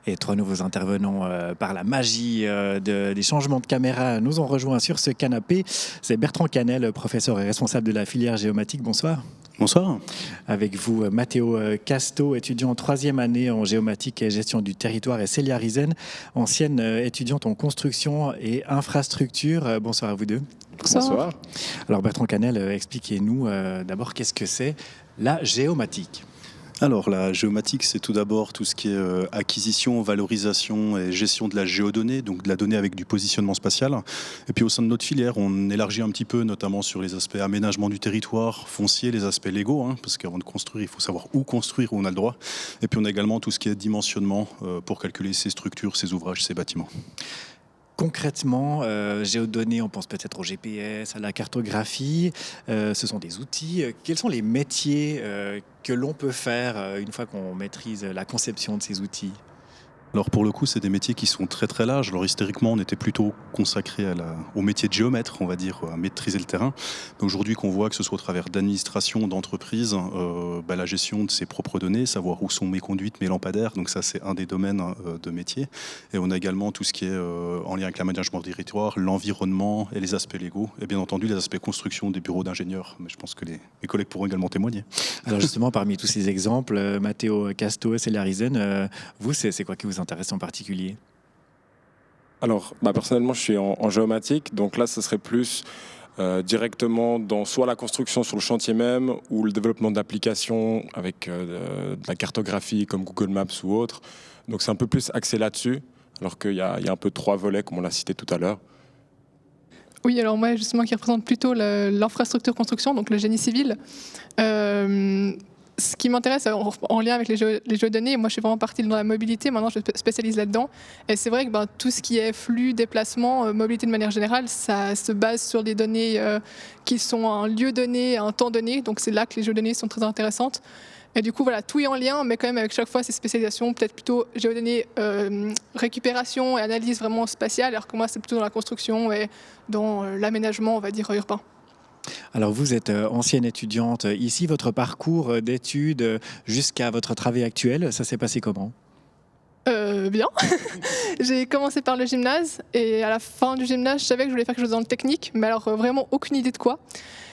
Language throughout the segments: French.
Et trois nouveaux intervenants par la magie des changements de caméra nous ont rejoints sur ce canapé. C'est Bertrand Canel, professeur et responsable de la filière géomatique. Bonsoir. Bonsoir. Avec vous, Matteo Casto, étudiant en troisième année en géomatique et gestion du territoire, et Célia Rizen, ancienne étudiante en construction et infrastructure. Bonsoir à vous deux. Bonsoir. Alors Bertrand Canel, expliquez-nous d'abord qu'est-ce que c'est la géomatique. Alors la géomatique, c'est tout d'abord tout ce qui est acquisition, valorisation et gestion de la géodonnée, donc de la donnée avec du positionnement spatial. Et puis au sein de notre filière, on élargit un petit peu, notamment sur les aspects aménagement du territoire, foncier, les aspects légaux, parce qu'avant de construire, il faut savoir où construire, où on a le droit. Et puis on a également tout ce qui est dimensionnement pour calculer ces structures, ces ouvrages, ces bâtiments. Concrètement, géodonnées, on pense peut-être au GPS, à la cartographie. Ce sont des outils. Quels sont les métiers que l'on peut faire une fois qu'on maîtrise la conception de ces outils ? Alors pour le coup, c'est des métiers qui sont très très larges. Alors historiquement, on était plutôt consacré au métier de géomètre, on va dire, à maîtriser le terrain. Mais aujourd'hui, qu'on voit que ce soit au travers d'administration, d'entreprise, la gestion de ses propres données, savoir où sont mes conduites, mes lampadaires. Donc ça, c'est un des domaines de métier. Et on a également tout ce qui est en lien avec l'aménagement du territoire, l'environnement et les aspects légaux. Et bien entendu, les aspects construction des bureaux d'ingénieurs. Mais je pense que mes collègues pourront également témoigner. Alors justement, parmi tous ces exemples, Matteo Casto et Célia Rizen, vous, c'est quoi qui vous intéresse en particulier ? Alors, personnellement, je suis en géomatique, donc là, ce serait plus directement dans soit la construction sur le chantier même ou le développement d'applications avec de la cartographie comme Google Maps ou autre. Donc c'est un peu plus axé là-dessus, alors qu'il y a un peu trois volets, comme on l'a cité tout à l'heure. Oui, alors moi, justement, qui représente plutôt l'infrastructure construction, donc le génie civil. Ce qui m'intéresse en lien avec les géodonnées, moi je suis vraiment partie dans la mobilité, maintenant je me spécialise là-dedans. Et c'est vrai que tout ce qui est flux, déplacement, mobilité de manière générale, ça se base sur des données qui sont à un lieu donné, à un temps donné. Donc c'est là que les géodonnées sont très intéressantes. Et du coup, voilà, tout est en lien, mais quand même avec chaque fois ces spécialisations, peut-être plutôt géodonnées, récupération et analyse vraiment spatiale, alors que moi c'est plutôt dans la construction et dans l'aménagement, on va dire, urbain. Alors vous êtes ancienne étudiante ici, votre parcours d'études jusqu'à votre travail actuel, ça s'est passé comment ? Bien. J'ai commencé par le gymnase et à la fin du gymnase, je savais que je voulais faire quelque chose dans le technique, mais alors vraiment aucune idée de quoi.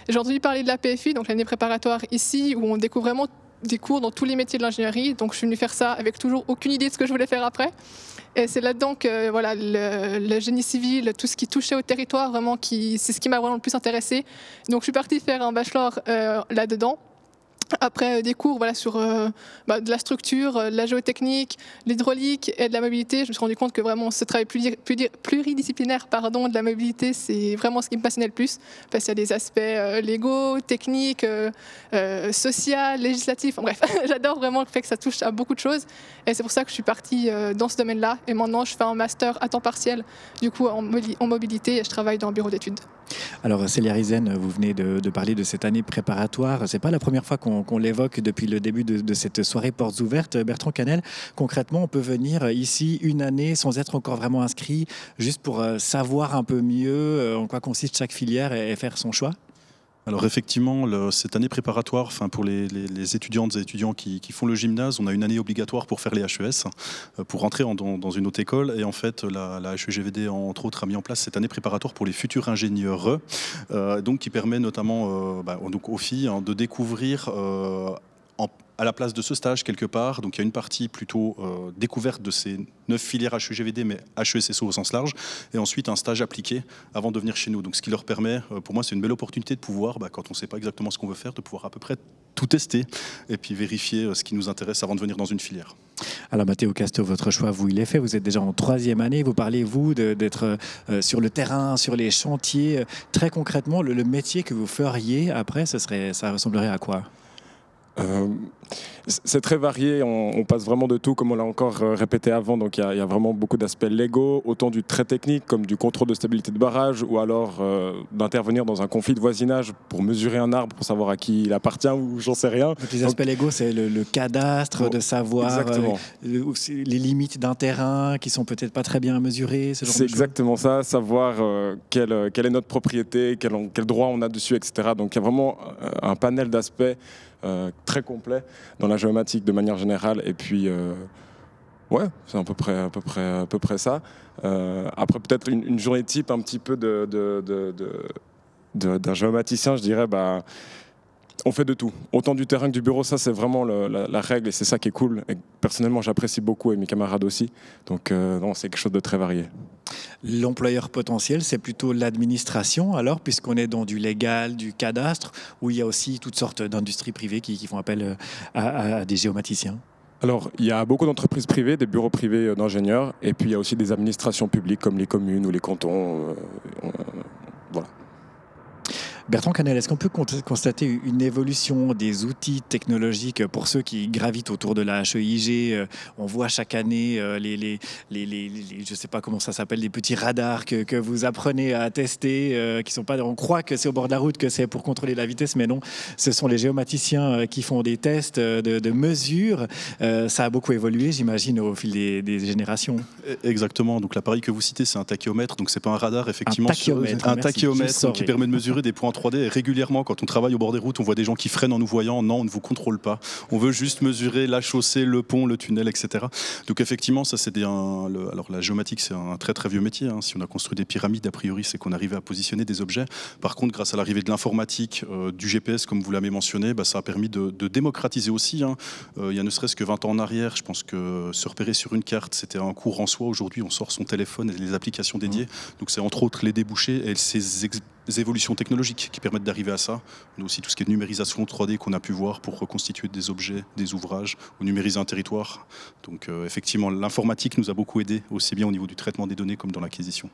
J'ai entendu parler de la PFI, donc l'année préparatoire ici, où on découvre vraiment des cours dans tous les métiers de l'ingénierie, donc je suis venue faire ça avec toujours aucune idée de ce que je voulais faire après. Et c'est là-dedans que voilà, le génie civil, tout ce qui touchait au territoire, vraiment, c'est ce qui m'a vraiment le plus intéressée. Donc je suis partie faire un bachelor là-dedans. Après des cours sur de la structure, de la géotechnique, l'hydraulique et de la mobilité, je me suis rendu compte que vraiment ce travail pluridisciplinaire de la mobilité, c'est vraiment ce qui me passionnait le plus. Parce qu'il y a des aspects légaux, techniques, sociaux, législatifs. Bref, j'adore vraiment le fait que ça touche à beaucoup de choses. Et c'est pour ça que je suis partie dans ce domaine-là. Et maintenant, je fais un master à temps partiel, du coup en mobilité, et je travaille dans un bureau d'études. Alors Célia Rizen, vous venez de parler de cette année préparatoire. C'est pas la première fois qu'on l'évoque depuis le début de cette soirée portes ouvertes. Bertrand Canel, concrètement, on peut venir ici une année sans être encore vraiment inscrit, juste pour savoir un peu mieux en quoi consiste chaque filière et faire son choix ? Alors effectivement, cette année préparatoire, pour les étudiantes et étudiants qui font le gymnase, on a une année obligatoire pour faire les HES, pour rentrer dans une autre école. Et en fait, la HEGVD, entre autres, a mis en place cette année préparatoire pour les futurs ingénieurs, donc qui permet notamment donc aux filles de découvrir à la place de ce stage quelque part. Donc il y a une partie plutôt découverte de ces 9 filières HEGVD, mais HESSO au sens large, et ensuite un stage appliqué avant de venir chez nous. Donc ce qui leur permet, pour moi c'est une belle opportunité de pouvoir, quand on ne sait pas exactement ce qu'on veut faire, de pouvoir à peu près tout tester et puis vérifier ce qui nous intéresse avant de venir dans une filière. Alors Matteo Casto, votre choix, vous, il est fait. Vous êtes déjà en troisième année. Vous parlez, vous, d'être sur le terrain, sur les chantiers. Très concrètement, le métier que vous feriez après, ça ressemblerait à quoi ? C'est très varié, on passe vraiment de tout, comme on l'a encore répété avant, donc il y a vraiment beaucoup d'aspects légaux, autant du très technique comme du contrôle de stabilité de barrage, ou alors d'intervenir dans un conflit de voisinage pour mesurer un arbre, pour savoir à qui il appartient, ou j'en sais rien. Donc les aspects légaux, c'est le cadastre, de savoir les limites d'un terrain qui sont peut-être pas très bien mesurées. C'est exactement ça, savoir quelle est notre propriété, quel droit on a dessus, etc. Donc il y a vraiment un panel d'aspects très complet dans la géomatique de manière générale, et puis Ouais, c'est à peu près ça. Après, peut-être une journée type un petit peu d'un géomaticien, je dirais, on fait de tout. Autant du terrain que du bureau, ça c'est vraiment la règle et c'est ça qui est cool. Et personnellement, j'apprécie beaucoup et mes camarades aussi. Donc non, c'est quelque chose de très varié. L'employeur potentiel, c'est plutôt l'administration, alors, puisqu'on est dans du légal, du cadastre, où il y a aussi toutes sortes d'industries privées qui font appel à des géomaticiens. Alors, il y a beaucoup d'entreprises privées, des bureaux privés d'ingénieurs, et puis il y a aussi des administrations publiques comme les communes ou les cantons. Voilà. Bertrand Canel, est-ce qu'on peut constater une évolution des outils technologiques pour ceux qui gravitent autour de la HEIG? On voit chaque année je ne sais pas comment ça s'appelle, les petits radars que vous apprenez à tester, qui sont pas. On croit que c'est au bord de la route, que c'est pour contrôler la vitesse, mais non, ce sont les géomaticiens qui font des tests de mesures. Ça a beaucoup évolué, j'imagine, au fil des générations. Exactement. Donc l'appareil que vous citez, c'est un tachyomètre. Donc c'est pas un radar, effectivement. Un tachyomètre qui permet de mesurer des points 3D. Et régulièrement, quand on travaille au bord des routes, on voit des gens qui freinent en nous voyant. Non, on ne vous contrôle pas. On veut juste mesurer la chaussée, le pont, le tunnel, etc. Donc effectivement, ça c'est alors la géomatique, c'est un très très vieux métier. Si on a construit des pyramides, a priori, c'est qu'on arrivait à positionner des objets. Par contre, grâce à l'arrivée de l'informatique, du GPS, comme vous l'avez mentionné, ça a permis de démocratiser aussi. Il y a ne serait-ce que 20 ans en arrière, je pense que se repérer sur une carte, c'était un cours en soi. Aujourd'hui, on sort son téléphone et les applications dédiées. Donc c'est entre autres les débouchés et ces évolutions technologiques qui permettent d'arriver à ça. On a aussi tout ce qui est numérisation 3D qu'on a pu voir pour reconstituer des objets, des ouvrages, ou numériser un territoire. Donc effectivement, l'informatique nous a beaucoup aidé, aussi bien au niveau du traitement des données comme dans l'acquisition.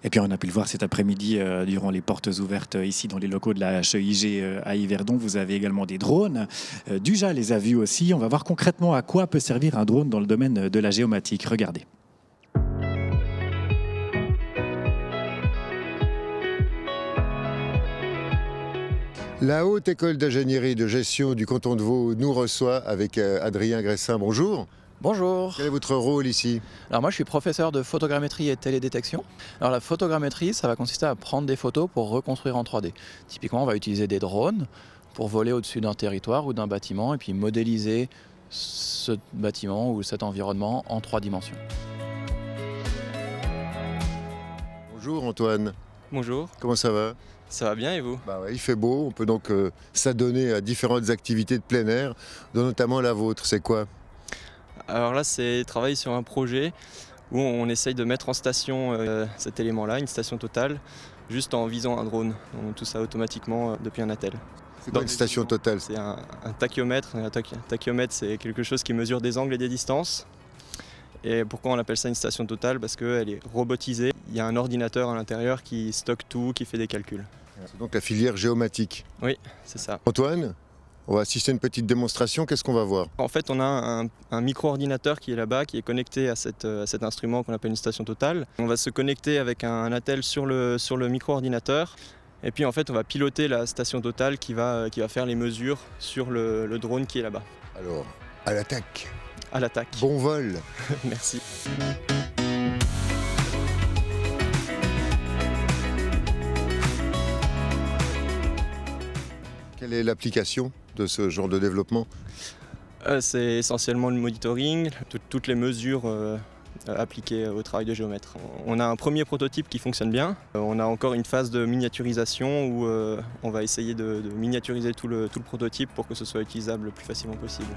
Et puis on a pu le voir cet après-midi durant les portes ouvertes ici dans les locaux de la HEIG à Yverdon. Vous avez également des drones. Duja les a vus aussi. On va voir concrètement à quoi peut servir un drone dans le domaine de la géomatique. Regardez. La Haute École d'ingénierie de gestion du canton de Vaud nous reçoit avec Adrien Gressin. Bonjour. Bonjour. Quel est votre rôle ici? Alors moi je suis professeur de photogrammétrie et télédétection. Alors la photogrammétrie, ça va consister à prendre des photos pour reconstruire en 3D. Typiquement on va utiliser des drones pour voler au-dessus d'un territoire ou d'un bâtiment et puis modéliser ce bâtiment ou cet environnement en 3 dimensions. Bonjour Antoine. Bonjour, Comment ça va? ça va bien et vous? Ouais, il fait beau, on peut donc s'adonner à différentes activités de plein air, dont notamment la vôtre. C'est quoi? Alors là, c'est travailler sur un projet où on essaye de mettre en station cet élément-là, une station totale, juste en visant un drone. Donc tout ça automatiquement depuis un attel. C'est quoi une station totale? C'est un tachyomètre. Un tachyomètre, c'est quelque chose qui mesure des angles et des distances. Et pourquoi on appelle ça une station totale? Parce qu'elle est robotisée. Il y a un ordinateur à l'intérieur qui stocke tout, qui fait des calculs. C'est donc la filière géomatique. Oui, c'est ça. Antoine, on va assister à une petite démonstration. Qu'est-ce qu'on va voir? En fait, on a un micro-ordinateur qui est là-bas, qui est connecté à cet instrument qu'on appelle une station totale. On va se connecter avec un attel sur le micro-ordinateur. Et puis en fait, on va piloter la station totale qui va faire les mesures sur le drone qui est là-bas. Alors, à l'attaque. À l'attaque. Bon vol. Merci. Quelle est l'application de ce genre de développement? C'est essentiellement le monitoring, toutes les mesures appliquées au travail de géomètre. On a un premier prototype qui fonctionne bien. On a encore une phase de miniaturisation où on va essayer de miniaturiser tout le prototype pour que ce soit utilisable le plus facilement possible.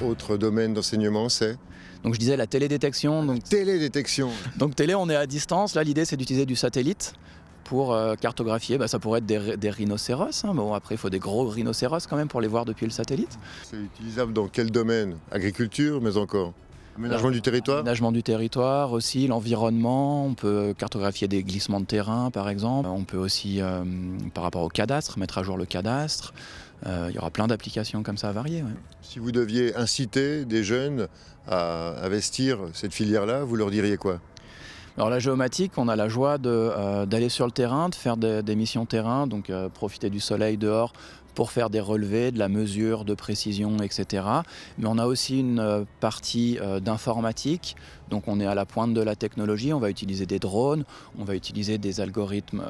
Autre domaine d'enseignement, c'est Donc je disais la télédétection. télédétection. Donc télé, on est à distance. Là l'idée c'est d'utiliser du satellite pour cartographier. Ça pourrait être des rhinocéros. Bon, après il faut des gros rhinocéros quand même pour les voir depuis le satellite. C'est utilisable dans quel domaine? Agriculture, mais encore aménagement du territoire? Aménagement du territoire aussi, l'environnement. On peut cartographier des glissements de terrain par exemple. On peut aussi, par rapport au cadastre, mettre à jour le cadastre. Il y aura plein d'applications comme ça variées. Ouais. Si vous deviez inciter des jeunes à investir cette filière-là, vous leur diriez quoi? Alors la géomatique, on a la joie d'aller sur le terrain, de faire des missions terrain, donc profiter du soleil dehors pour faire des relevés, de la mesure, de précision, etc. Mais on a aussi une partie d'informatique, donc on est à la pointe de la technologie, on va utiliser des drones, on va utiliser des algorithmes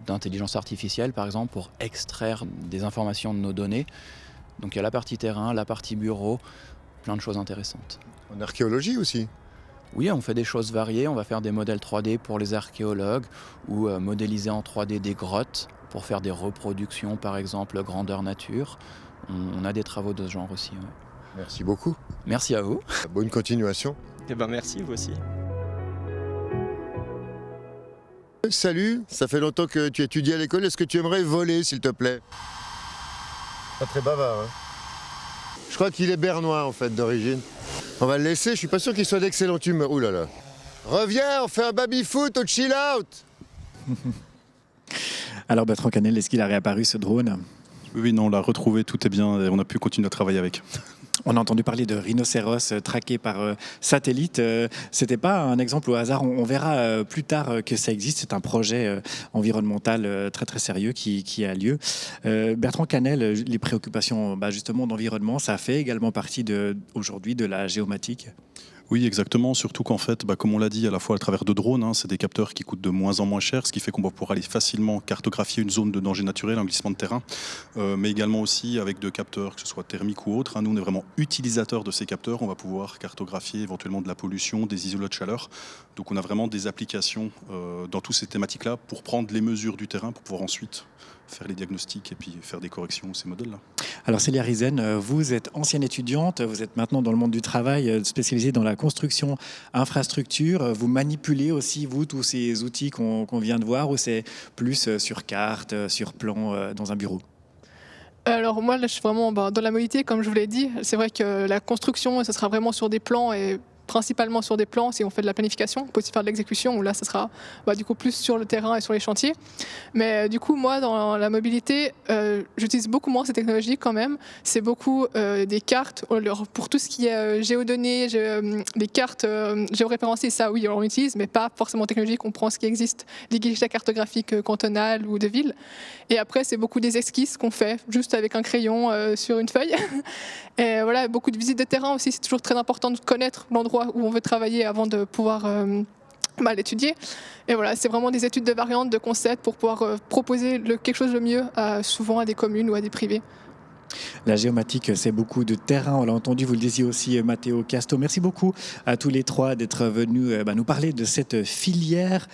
d'intelligence artificielle par exemple pour extraire des informations de nos données. Donc il y a la partie terrain, la partie bureau. plein de choses intéressantes. En archéologie aussi. Oui, on fait des choses variées, on va faire des modèles 3D pour les archéologues ou modéliser en 3D des grottes pour faire des reproductions, par exemple, grandeur nature. On a des travaux de ce genre aussi. Ouais. Merci beaucoup. Merci à vous. Bonne continuation. Eh ben merci, vous aussi. Salut, ça fait longtemps que tu étudies à l'école. Est-ce que tu aimerais voler, s'il te plaît? Pas très bavard, hein? Je crois qu'il est bernois, en fait, d'origine. On va le laisser, je suis pas sûr qu'il soit d'excellente humeur. Ouh là là. Reviens, on fait un baby-foot au chill-out. Alors Bertrand Canel, est-ce qu'il a réapparu ce drone? Oui, non, on l'a retrouvé, tout est bien et on a pu continuer à travailler avec. On a entendu parler de rhinocéros traqués par satellite. C'était pas un exemple au hasard. On verra plus tard que ça existe. C'est un projet environnemental très très sérieux qui a lieu. Bertrand Canel, les préoccupations justement d'environnement, ça fait également partie aujourd'hui de la géomatique. Oui, exactement. Surtout qu'en fait, comme on l'a dit, à la fois à travers de drones, c'est des capteurs qui coûtent de moins en moins cher, ce qui fait qu'on va pouvoir aller facilement cartographier une zone de danger naturel, un glissement de terrain, mais également aussi avec de capteurs, que ce soit thermiques ou autres. Nous, on est vraiment utilisateurs de ces capteurs. On va pouvoir cartographier éventuellement de la pollution, des isolats de chaleur. Donc, on a vraiment des applications dans toutes ces thématiques-là pour prendre les mesures du terrain, pour pouvoir ensuite faire les diagnostics et puis faire des corrections de ces modèles-là. Alors Célia Rizen, vous êtes ancienne étudiante, vous êtes maintenant dans le monde du travail, spécialisée dans la construction infrastructure. Vous manipulez aussi, vous, tous ces outils qu'on vient de voir, ou c'est plus sur carte, sur plan, dans un bureau? Alors moi, là, je suis vraiment dans la mobilité, comme je vous l'ai dit. C'est vrai que la construction, ça sera vraiment sur des plans et principalement sur des plans si on fait de la planification. On peut aussi faire de l'exécution où là, ça sera du coup plus sur le terrain et sur les chantiers. Mais du coup, moi, dans la mobilité, j'utilise beaucoup moins ces technologies quand même. C'est beaucoup des cartes. Pour tout ce qui est géodonnées, les cartes géoréférencées, ça oui, on utilise, mais pas forcément technologique. On prend ce qui existe, des guichets cartographiques cantonales ou de ville. Et après, c'est beaucoup des esquisses qu'on fait juste avec un crayon sur une feuille. Et voilà, beaucoup de visites de terrain aussi. C'est toujours très important de connaître l'endroit où on veut travailler avant de pouvoir l'étudier. Et voilà, c'est vraiment des études de variantes, de concepts pour pouvoir proposer quelque chose de mieux souvent à des communes ou à des privés. La géomatique, c'est beaucoup de terrain, on l'a entendu, vous le disiez aussi, Matteo Casto. Merci beaucoup à tous les trois d'être venus nous parler de cette filière